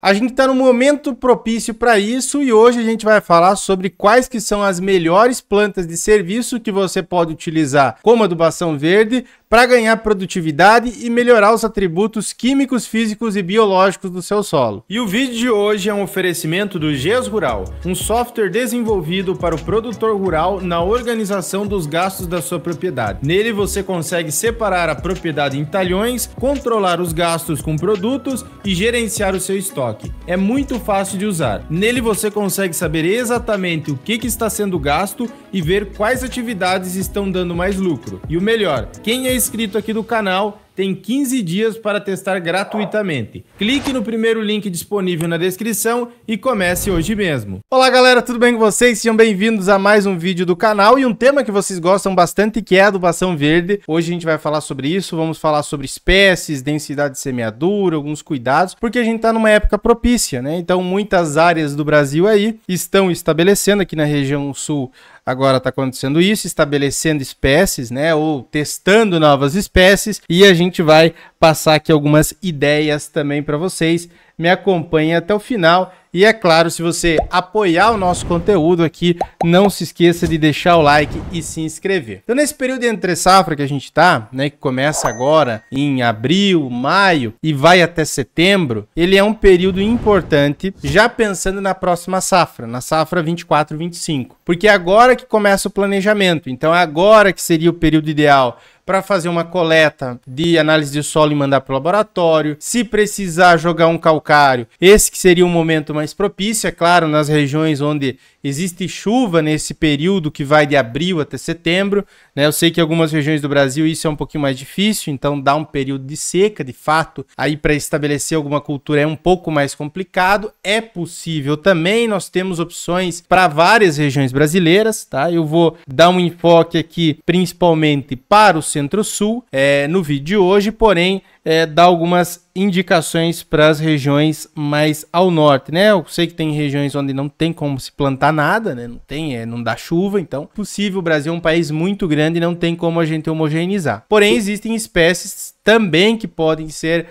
A gente está no momento propício para isso e hoje a gente vai falar sobre quais que são as melhores plantas de serviço que você pode utilizar como adubação verde para ganhar produtividade e melhorar os atributos químicos, físicos e biológicos do seu solo. E o vídeo de hoje é um oferecimento do GES Rural, um software desenvolvido para o produtor rural na organização dos gastos da sua propriedade. Nele você consegue separar a propriedade em talhões, controlar os gastos com produtos e gerenciar o seu estoque. É muito fácil de usar. Nele você consegue saber exatamente o que está sendo gasto e ver quais atividades estão dando mais lucro. E o melhor, quem é inscrito aqui do canal tem 15 dias para testar gratuitamente. Clique no primeiro link disponível na descrição e comece hoje mesmo. Olá galera, tudo bem com vocês? Sejam bem-vindos a mais um vídeo do canal e um tema que vocês gostam bastante, que é a adubação verde. Hoje a gente vai falar sobre isso, vamos falar sobre espécies, densidade de semeadura, alguns cuidados, porque a gente está numa época propícia, né? Então muitas áreas do Brasil aí estão estabelecendo, aqui na região sul agora está acontecendo isso, estabelecendo espécies, né, ou testando novas espécies, e a gente vai passar aqui algumas ideias também para vocês. Me acompanhem até o final e, é claro, se você apoiar o nosso conteúdo aqui, não se esqueça de deixar o like e se inscrever. Então, nesse período entre safra que a gente está, né, que começa agora em abril, maio e vai até setembro, ele é um período importante, já pensando na próxima safra, na safra 24-25, porque é agora que começa o planejamento. Então, é agora que seria o período ideal para fazer uma coleta de análise de solo e mandar para o laboratório. Se precisar jogar um calcário, esse que seria um momento mais propício, é claro, nas regiões onde existe chuva nesse período que vai de abril até setembro, né? Eu sei que em algumas regiões do Brasil isso é um pouquinho mais difícil, então dá um período de seca, de fato, aí para estabelecer alguma cultura é um pouco mais complicado. É possível também, nós temos opções para várias regiões brasileiras, tá? Eu vou dar um enfoque aqui principalmente para o Centro-Sul no vídeo de hoje, porém dar algumas indicações para as regiões mais ao norte, né? Eu sei que tem regiões onde não tem como se plantar nada, né? Não dá chuva, então possível. O Brasil é um país muito grande e não tem como a gente homogeneizar. Porém, existem espécies também que podem ser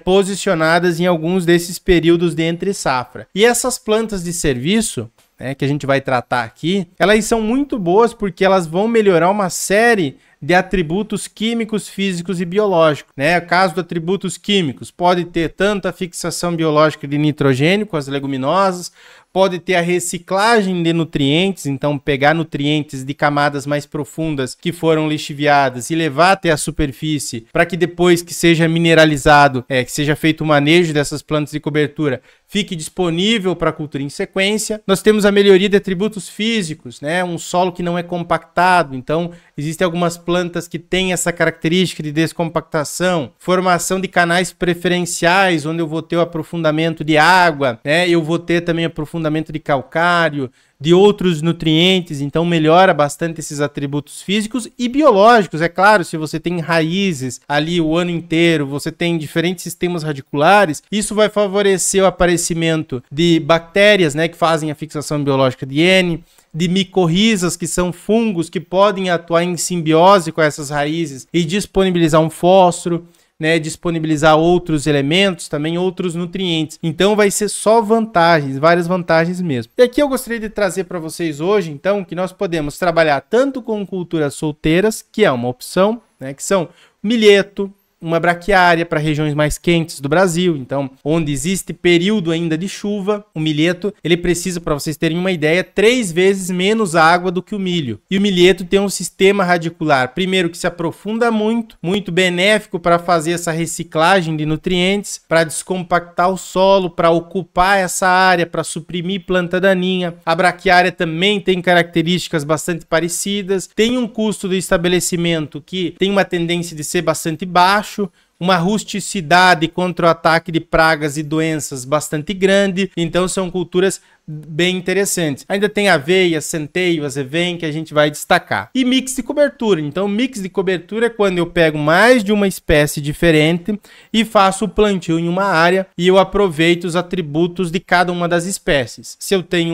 posicionadas em alguns desses períodos de entre safra. E essas plantas de serviço, que a gente vai tratar aqui, elas são muito boas porque elas vão melhorar uma série de atributos químicos, físicos e biológicos, né? O caso de atributos químicos pode ter tanto a fixação biológica de nitrogênio com as leguminosas, pode ter a reciclagem de nutrientes, então pegar nutrientes de camadas mais profundas que foram lixiviadas e levar até a superfície para que depois que seja mineralizado, que seja feito o manejo dessas plantas de cobertura, fique disponível para a cultura em sequência. Nós temos a melhoria de atributos físicos, né? Um solo que não é compactado, então existem algumas plantas que têm essa característica de descompactação, formação de canais preferenciais, onde eu vou ter o aprofundamento de água, né? Eu vou ter também aprofundamento de calcário, de outros nutrientes, então melhora bastante esses atributos físicos e biológicos. É claro, se você tem raízes ali o ano inteiro, você tem diferentes sistemas radiculares, isso vai favorecer o aparecimento de bactérias, né, que fazem a fixação biológica de N, de micorrizas, que são fungos que podem atuar em simbiose com essas raízes e disponibilizar um fósforo, né, disponibilizar outros elementos, também outros nutrientes. Então vai ser só vantagens, várias vantagens mesmo. E aqui eu gostaria de trazer para vocês hoje, então, que nós podemos trabalhar tanto com culturas solteiras, que é uma opção, né, que são milheto, uma braquiária para regiões mais quentes do Brasil, então onde existe período ainda de chuva, o milheto ele precisa, para vocês terem uma ideia, 3 vezes menos água do que o milho. E o milheto tem um sistema radicular, primeiro que se aprofunda muito, muito benéfico para fazer essa reciclagem de nutrientes, para descompactar o solo, para ocupar essa área, para suprimir planta daninha. A braquiária também tem características bastante parecidas, tem um custo do estabelecimento que tem uma tendência de ser bastante baixo, uma rusticidade contra o ataque de pragas e doenças bastante grande, então são culturas bem interessantes. Ainda tem aveia, centeio, azevém, que a gente vai destacar. E mix de cobertura. Então, mix de cobertura é quando eu pego mais de uma espécie diferente e faço o plantio em uma área e eu aproveito os atributos de cada uma das espécies. Se eu tenho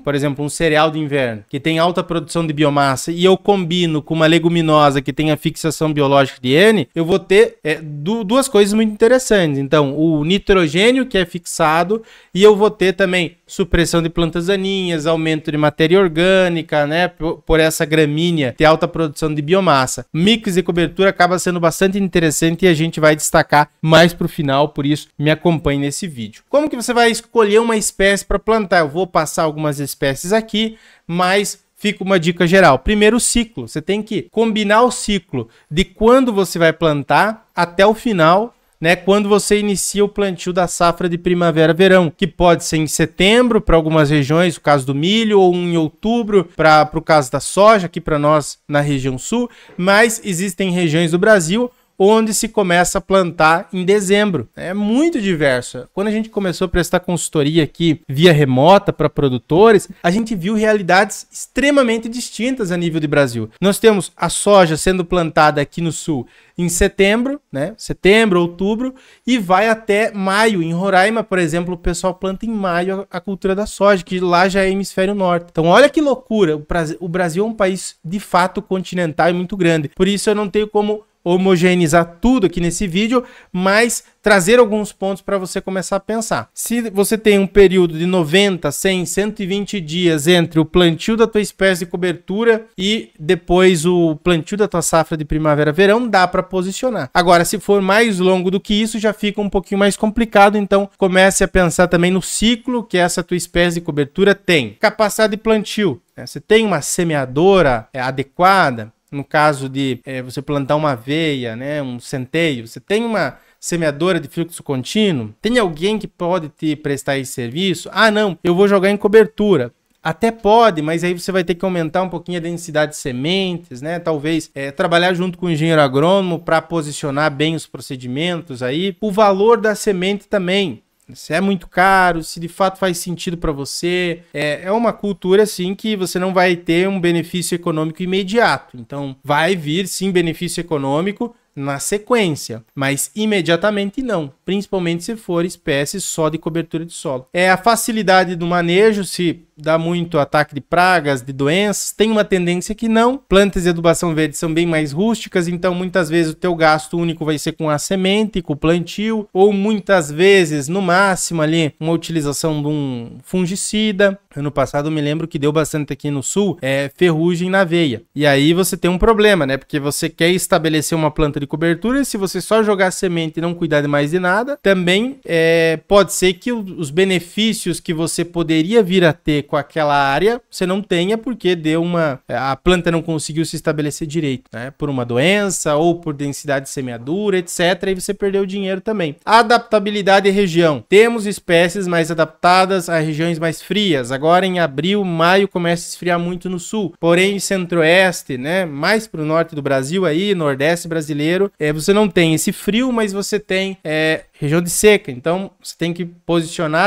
por exemplo, um cereal de inverno, que tem alta produção de biomassa, e eu combino com uma leguminosa que tem a fixação biológica de N, eu vou ter duas coisas muito interessantes. Então, o nitrogênio que é fixado, e eu vou ter também supressão de plantas daninhas, aumento de matéria orgânica, né, por essa gramínea ter alta produção de biomassa. Mix de cobertura acaba sendo bastante interessante e a gente vai destacar mais para o final, por isso me acompanhe nesse vídeo. Como que você vai escolher uma espécie para plantar? Eu vou passar algumas espécies aqui, mas fica uma dica geral. Primeiro, o ciclo. Você tem que combinar o ciclo de quando você vai plantar até o final, né, quando você inicia o plantio da safra de primavera-verão, que pode ser em setembro para algumas regiões, o caso do milho, ou em outubro para o caso da soja, aqui para nós na região sul, mas existem regiões do Brasil onde se começa a plantar em dezembro. É muito diverso. Quando a gente começou a prestar consultoria aqui via remota para produtores, a gente viu realidades extremamente distintas a nível de Brasil. Nós temos a soja sendo plantada aqui no sul em setembro, né? Setembro, outubro, e vai até maio. Em Roraima, por exemplo, o pessoal planta em maio a cultura da soja, que lá já é hemisfério norte. Então, olha que loucura. O Brasil é um país de fato continental e muito grande. Por isso eu não tenho como homogeneizar tudo aqui nesse vídeo, mas trazer alguns pontos para você começar a pensar. Se você tem um período de 90, 100, 120 dias entre o plantio da tua espécie de cobertura e depois o plantio da tua safra de primavera-verão, dá para posicionar. Agora, se for mais longo do que isso, já fica um pouquinho mais complicado, então comece a pensar também no ciclo que essa tua espécie de cobertura tem. Capacidade de plantio, né? Você tem uma semeadora adequada? No caso de você plantar uma aveia, né, um centeio, você tem uma semeadora de fluxo contínuo? Tem alguém que pode te prestar esse serviço? Ah, não, eu vou jogar em cobertura. Até pode, mas aí você vai ter que aumentar um pouquinho a densidade de sementes, né? Talvez trabalhar junto com o engenheiro agrônomo para posicionar bem os procedimentos aí. O valor da semente também. Se é muito caro, se de fato faz sentido para você, é uma cultura assim que você não vai ter um benefício econômico imediato. Então vai vir sim benefício econômico na sequência, mas imediatamente não, principalmente se for espécie só de cobertura de solo. A facilidade do manejo, se dá muito ataque de pragas, de doenças, tem uma tendência que não. Plantas de adubação verde são bem mais rústicas, então muitas vezes o teu gasto único vai ser com a semente, com o plantio, ou muitas vezes, no máximo ali, uma utilização de um fungicida. Ano passado eu me lembro que deu bastante aqui no sul, ferrugem na aveia. E aí você tem um problema, né? Porque você quer estabelecer uma planta de cobertura, e se você só jogar semente e não cuidar de mais de nada, também pode ser que os benefícios que você poderia vir a ter com aquela área, você não tenha, porque a planta não conseguiu se estabelecer direito, né? Por uma doença ou por densidade de semeadura, etc. E você perdeu dinheiro também. Adaptabilidade e região. Temos espécies mais adaptadas a regiões mais frias. Agora em abril, maio começa a esfriar muito no sul. Porém, centro-oeste, né? Mais para o norte do Brasil aí, nordeste brasileiro, você não tem esse frio, mas você tem região de seca. Então, você tem que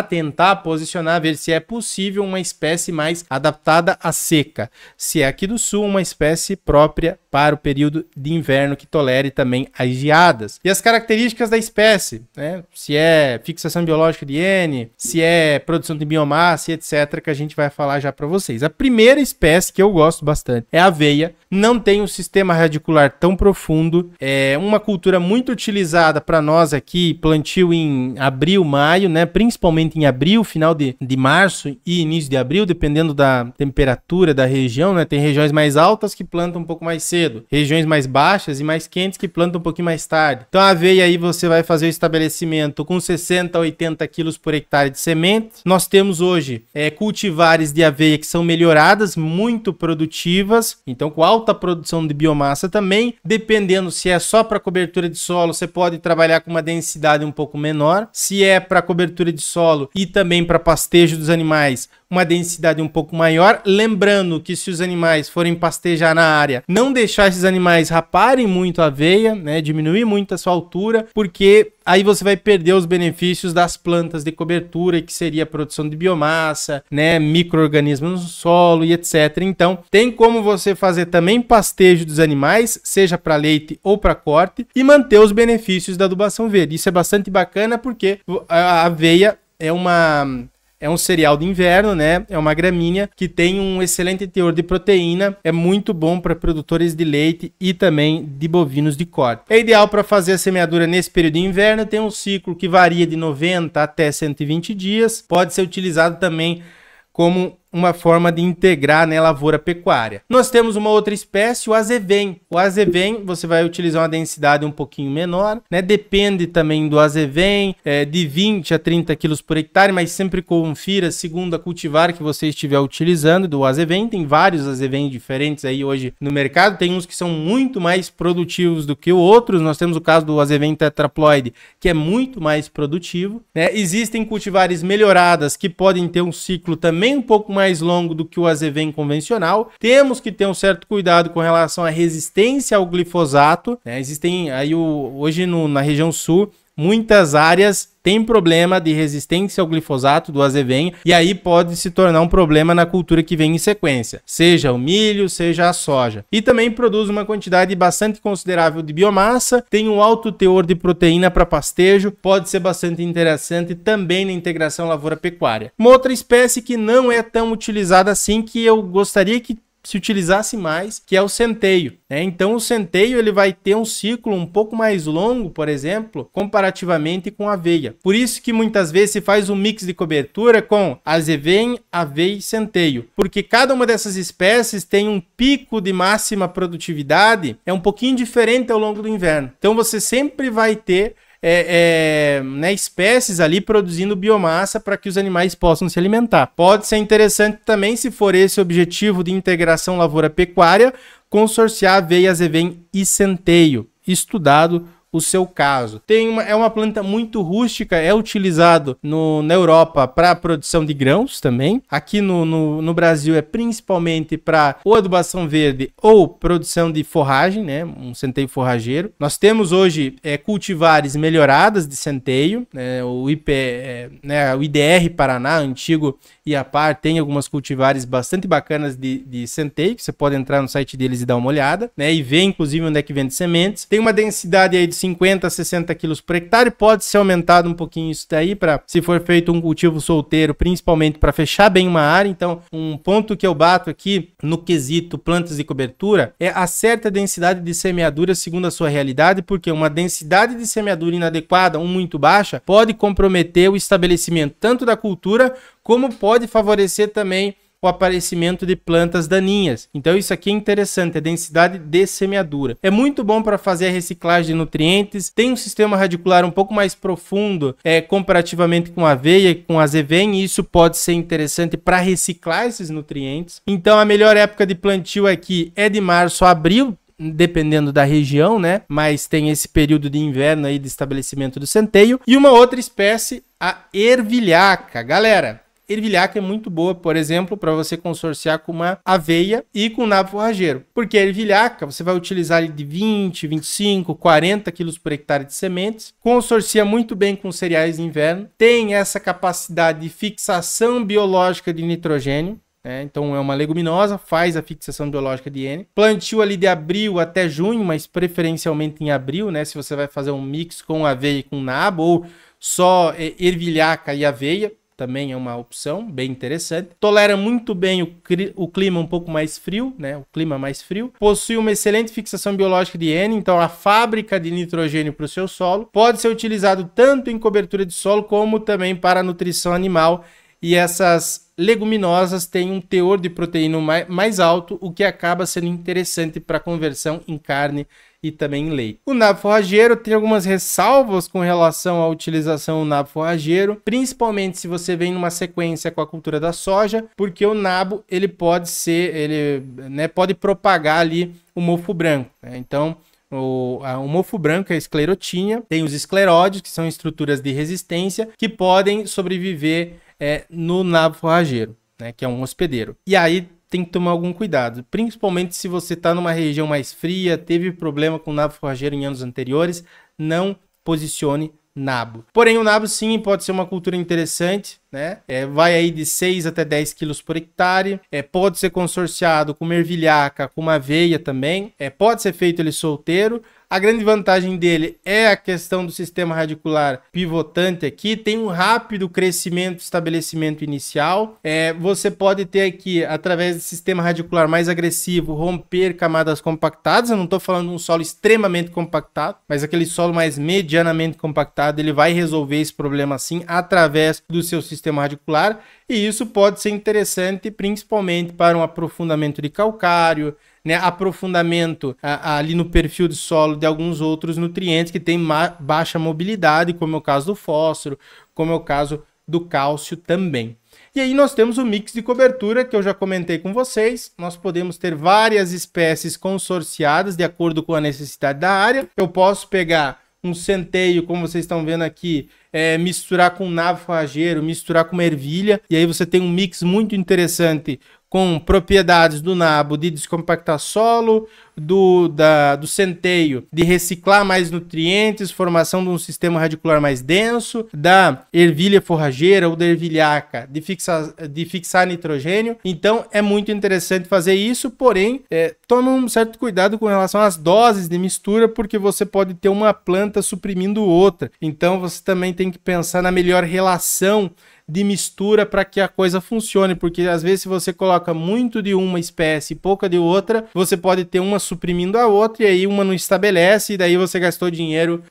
tentar posicionar, ver se é possível uma espécie mais adaptada à seca. Se é aqui do sul, uma espécie própria para o período de inverno que tolere também as geadas. E as características da espécie, né? Se é fixação biológica de N, se é produção de biomassa, etc., que a gente vai falar já para vocês. A primeira espécie que eu gosto bastante é a aveia. Não tem um sistema radicular tão profundo. É uma cultura muito utilizada para nós aqui, plantio em abril, maio, né? Principalmente em abril, final de março e início de abril, dependendo da temperatura da região, né? Tem regiões mais altas que plantam um pouco mais cedo, regiões mais baixas e mais quentes que plantam um pouquinho mais tarde. Então a aveia aí você vai fazer o estabelecimento com 60 a 80 quilos por hectare de semente. Nós temos hoje cultivares de aveia que são melhoradas, muito produtivas, então com alta produção de biomassa também. Dependendo se é só para cobertura de solo, você pode trabalhar com uma densidade um pouco menor. Se é para cobertura de solo e também para pastejo dos animais, uma densidade um pouco maior. Lembrando que se os animais forem pastejar na área, não deixar esses animais raparem muito a aveia, né? Diminuir muito a sua altura, porque aí você vai perder os benefícios das plantas de cobertura, que seria a produção de biomassa, né? Micro-organismos no solo e etc. Então, tem como você fazer também pastejo dos animais, seja para leite ou para corte, e manter os benefícios da adubação verde. Isso é bastante bacana porque a aveia é uma é um cereal de inverno, né? É uma gramínea que tem um excelente teor de proteína, é muito bom para produtores de leite e também de bovinos de corte. É ideal para fazer a semeadura nesse período de inverno, tem um ciclo que varia de 90 até 120 dias, pode ser utilizado também como uma forma de integrar, né, lavoura pecuária. Nós temos uma outra espécie, o azevém. O azevém, você vai utilizar uma densidade um pouquinho menor, né? Depende também do azevém, de 20 a 30 quilos por hectare, mas sempre confira segundo a cultivar que você estiver utilizando do azevém. Tem vários azevém diferentes aí hoje no mercado, tem uns que são muito mais produtivos do que outros. Nós temos o caso do azevém tetraploide, que é muito mais produtivo, né? Existem cultivares melhoradas que podem ter um ciclo também um pouco mais longo do que o azevém convencional. Temos que ter um certo cuidado com relação à resistência ao glifosato, né? Existem aí hoje na região sul muitas áreas têm problema de resistência ao glifosato do azevém e aí pode se tornar um problema na cultura que vem em sequência, seja o milho, seja a soja. E também produz uma quantidade bastante considerável de biomassa, tem um alto teor de proteína para pastejo, pode ser bastante interessante também na integração lavoura-pecuária. Uma outra espécie que não é tão utilizada assim, que eu gostaria que se utilizasse mais, que é o centeio, né? Então o centeio ele vai ter um ciclo um pouco mais longo, por exemplo, comparativamente com a aveia. Por isso que muitas vezes se faz um mix de cobertura com azevém, aveia e centeio, porque cada uma dessas espécies tem um pico de máxima produtividade, é um pouquinho diferente ao longo do inverno. Então você sempre vai ter né, espécies ali produzindo biomassa para que os animais possam se alimentar. Pode ser interessante também, se for esse o objetivo de integração lavoura-pecuária, consorciar aveia, azevém e centeio, estudado o seu caso. É uma planta muito rústica, é utilizado na Europa para a produção de grãos também. Aqui no Brasil é principalmente para ou adubação verde ou produção de forragem, né? Um centeio forrageiro. Nós temos hoje cultivares melhoradas de centeio, né? O IDR Paraná, antigo IAPAR, tem algumas cultivares bastante bacanas de centeio, que você pode entrar no site deles e dar uma olhada, né? E ver inclusive onde é que vende sementes. Tem uma densidade aí de 50 a 60 quilos por hectare, pode ser aumentado um pouquinho isso daí, para se for feito um cultivo solteiro, principalmente para fechar bem uma área. Então, um ponto que eu bato aqui no quesito plantas de cobertura é a certa densidade de semeadura segundo a sua realidade, porque uma densidade de semeadura inadequada ou muito baixa pode comprometer o estabelecimento tanto da cultura, como pode favorecer também o aparecimento de plantas daninhas. Então isso aqui é interessante, a densidade de semeadura. É muito bom para fazer a reciclagem de nutrientes, tem um sistema radicular um pouco mais profundo comparativamente com a aveia e com a azevém, e isso pode ser interessante para reciclar esses nutrientes. Então a melhor época de plantio aqui é de março a abril, dependendo da região, né? Mas tem esse período de inverno aí de estabelecimento do centeio. E uma outra espécie, a ervilhaca. Galera, ervilhaca é muito boa, por exemplo, para você consorciar com uma aveia e com nabo forrageiro. Porque a ervilhaca, você vai utilizar de 20, 25, 40 quilos por hectare de sementes, consorcia muito bem com cereais de inverno, tem essa capacidade de fixação biológica de nitrogênio, então é uma leguminosa, faz a fixação biológica de N. Plantio ali de abril até junho, mas preferencialmente em abril, né? Se você vai fazer um mix com aveia e com nabo, ou só ervilhaca e aveia, também é uma opção bem interessante. Tolera muito bem o clima um pouco mais frio, né? O clima mais frio. Possui uma excelente fixação biológica de N, então a fábrica de nitrogênio para o seu solo. Pode ser utilizado tanto em cobertura de solo como também para nutrição animal. E essas leguminosas têm um teor de proteína mais alto, o que acaba sendo interessante para conversão em carne e também em leite. O nabo forrageiro tem algumas ressalvas com relação à utilização do nabo forrageiro, principalmente se você vem numa sequência com a cultura da soja, porque o nabo ele pode pode propagar ali o mofo branco, né? Então o mofo branco é a esclerotínia, tem os escleróides, que são estruturas de resistência que podem sobreviver no nabo forrageiro, né, que é um hospedeiro. E aí tem que tomar algum cuidado, principalmente se você está numa região mais fria, teve problema com o nabo forrageiro em anos anteriores, não posicione nabo. Porém, o nabo sim pode ser uma cultura interessante, né? Vai aí de 6 até 10 quilos por hectare, pode ser consorciado com uma ervilhaca, com uma aveia também, pode ser feito ele solteiro, A grande vantagem dele é a questão do sistema radicular pivotante aqui, tem um rápido crescimento e estabelecimento inicial. Você pode ter aqui, através do sistema radicular mais agressivo, romper camadas compactadas. Eu não estou falando de um solo extremamente compactado, mas aquele solo mais medianamente compactado, ele vai resolver esse problema sim, através do seu sistema radicular. E isso pode ser interessante, principalmente para um aprofundamento de calcário, né, aprofundamento ali no perfil do solo de alguns outros nutrientes que têm baixa mobilidade, como é o caso do fósforo, como é o caso do cálcio também. E aí nós temos o mix de cobertura, que eu já comentei com vocês. Nós podemos ter várias espécies consorciadas de acordo com a necessidade da área. Eu posso pegar um centeio, como vocês estão vendo aqui, misturar com nabo forrageiro, misturar com uma ervilha, e aí você tem um mix muito interessante com propriedades do nabo de descompactar solo, do centeio de reciclar mais nutrientes, formação de um sistema radicular mais denso, da ervilha forrageira ou da ervilhaca de fixar nitrogênio. Então é muito interessante fazer isso, porém tome um certo cuidado com relação às doses de mistura, porque você pode ter uma planta suprimindo outra. Então você também tem que pensar na melhor relação de mistura para que a coisa funcione, porque às vezes se você coloca muito de uma espécie e pouca de outra, você pode ter uma suprimindo a outra e aí uma não estabelece e daí você gastou dinheiro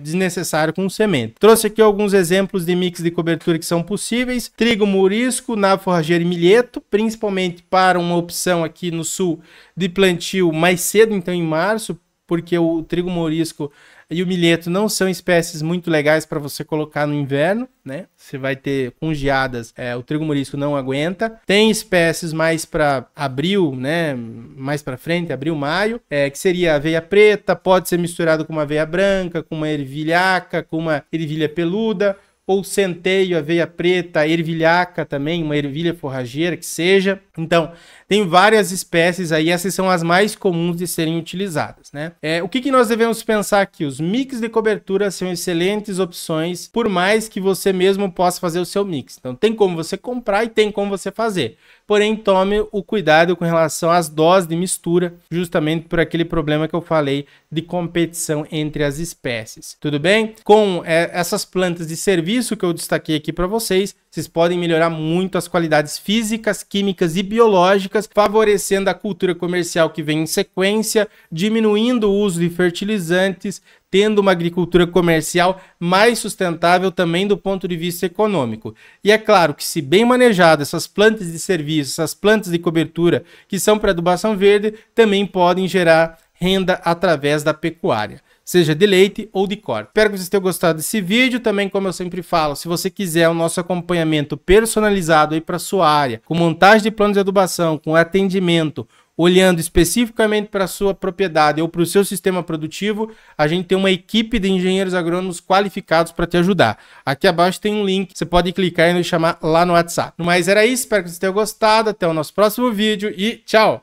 desnecessário com semente. Trouxe aqui alguns exemplos de mix de cobertura que são possíveis: trigo mourisco, nabo forrageiro e milheto, principalmente para uma opção aqui no sul de plantio mais cedo, então em março, porque o trigo mourisco e o milheto não são espécies muito legais para você colocar no inverno, né? Você vai ter com geadas, o trigo mourisco não aguenta. Tem espécies mais para abril, né? Mais para frente, abril, maio, que seria a aveia preta, pode ser misturado com uma aveia branca, com uma ervilhaca, com uma ervilha peluda, ou centeio, aveia preta, ervilhaca também, uma ervilha forrageira que seja. Então, tem várias espécies aí, essas são as mais comuns de serem utilizadas, né? O que nós devemos pensar aqui? Os mix de cobertura são excelentes opções, por mais que você mesmo possa fazer o seu mix. Então, tem como você comprar e tem como você fazer. Porém, tome o cuidado com relação às doses de mistura, justamente por aquele problema que eu falei de competição entre as espécies. Tudo bem? Com essas plantas de serviço que eu destaquei aqui para vocês, vocês podem melhorar muito as qualidades físicas, químicas e biológicas, favorecendo a cultura comercial que vem em sequência, diminuindo o uso de fertilizantes, tendo uma agricultura comercial mais sustentável também do ponto de vista econômico. E é claro que, se bem manejadas, essas plantas de serviço, essas plantas de cobertura que são para adubação verde, também podem gerar renda através da pecuária, seja de leite ou de corte. Espero que vocês tenham gostado desse vídeo. Também, como eu sempre falo, se você quiser o nosso acompanhamento personalizado aí para sua área, com montagem de planos de adubação, com atendimento, olhando especificamente para a sua propriedade ou para o seu sistema produtivo, a gente tem uma equipe de engenheiros agrônomos qualificados para te ajudar. Aqui abaixo tem um link, você pode clicar e nos chamar lá no WhatsApp. No mais era isso, espero que vocês tenham gostado. Até o nosso próximo vídeo e tchau!